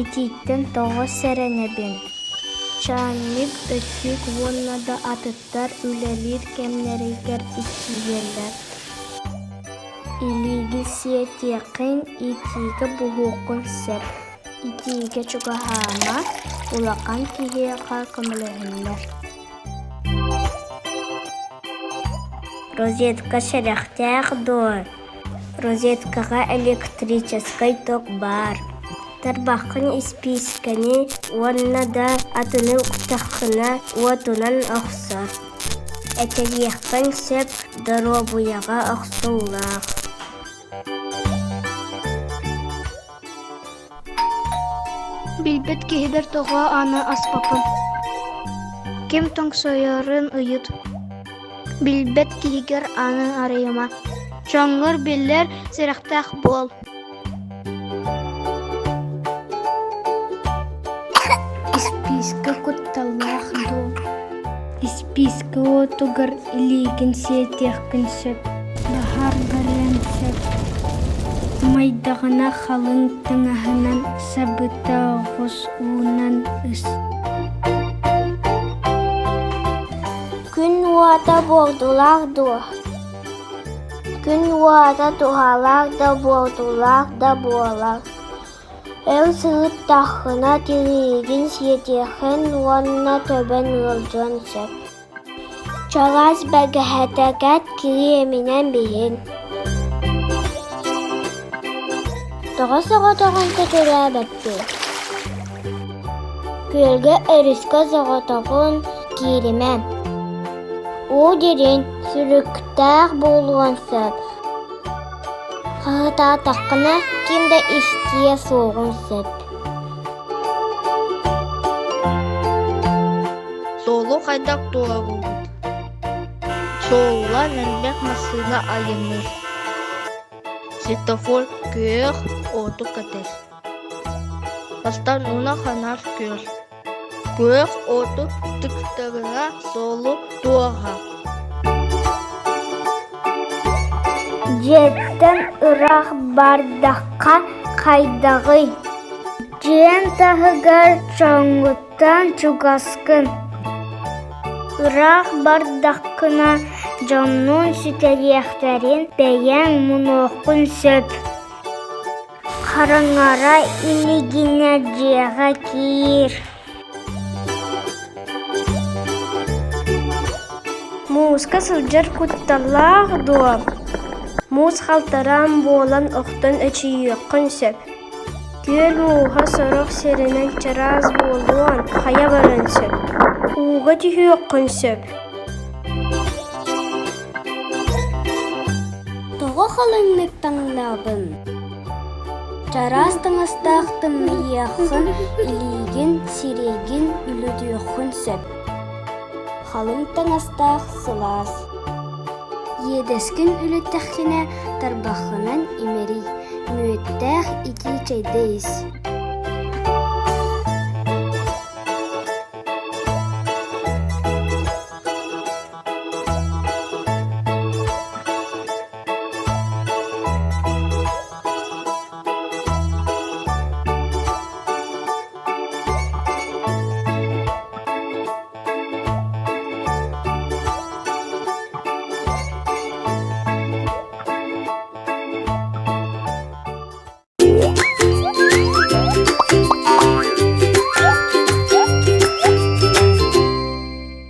Ититтен тоҕо сэрэнэбин. Чаанник өссүк уоннада атыттар үлэлиир кэмнэригэр итчиэллэр. Илиги сиэтиэххин итиге буһууккун сэп. Итиге чугаһаама улахан киһиэхэ көмөлөһүннэр. Розетка шэрэхтээх дуо. Розеткага электрической ток бар. Тарбахын испискани уонна да атының утаххына уотунан охсор. Этелиэхпэн сөп доробуяга охсуллаах. Билбет киһидэр тоҕо аны аспапын. Ким тоҥсойорун ыйыт. Билбет киһигэр аны арыйыма. Чоҥҥор биллэр сирэхтээх буол. Исписка кутталлаах дуу. Исписка отугар илигин сиэтиэхкин сөп. Бахар барыан сөп. Майдағына халын тыңаһынан сабыта оҕус уунан ыс. Күн уата бордулар дуо. Күн уата тухалар да бордулар да буолар. Эл сыгыт таххына тиригин сиэтиэхин уонна төбөн ыалдьан сөп. Чараас бэгэһэтэгät кири эминэн биһин. Тоҕо соҕотоҕун көтөрөөбөттү. Күөлгэ өрүскө соҕотоҕун кииримэм. Уу дирин сүрүктээх буулуон сөп. Хаһытаатаххына кимдэ истиэ суоҕун сөп. Соолу хайдак туора булбут. Соолла нэллэх массыына айынныр. Светофор көөх оту кэтэр. Бастан уна ханар көр. Көөх оту тыктарына соолу туора. Жеттен ыраах бардахха хайдагый. Жиэн таһыгар чоҥгуттан чугаскын. Ыраах бардаххына дьоннуун сүтэлиэхтэрин бэйэҥ мунооххун сөп. Хараҥара илигинэ дьиэҕэ киир. Мууска сылдьар кутталлаах дуо. Муус халтараан буолан охтон өчүйүөххүн сөп. Күөл мууха сорох сиринэн чараас буолуон хая баран сөп. Ууга түһүөххүн сөп. Тоҕо халыҥнык таҥнаабын. Чараас таҥастаахтын ыйыаххын илиигин сиригин үлүтүөххүн сөп. Халыҥ таҥастаах сылаас. Иэдэскин үлүttäххинэ тарбаххынан имерий. Мүөттээх ити чайдэйс.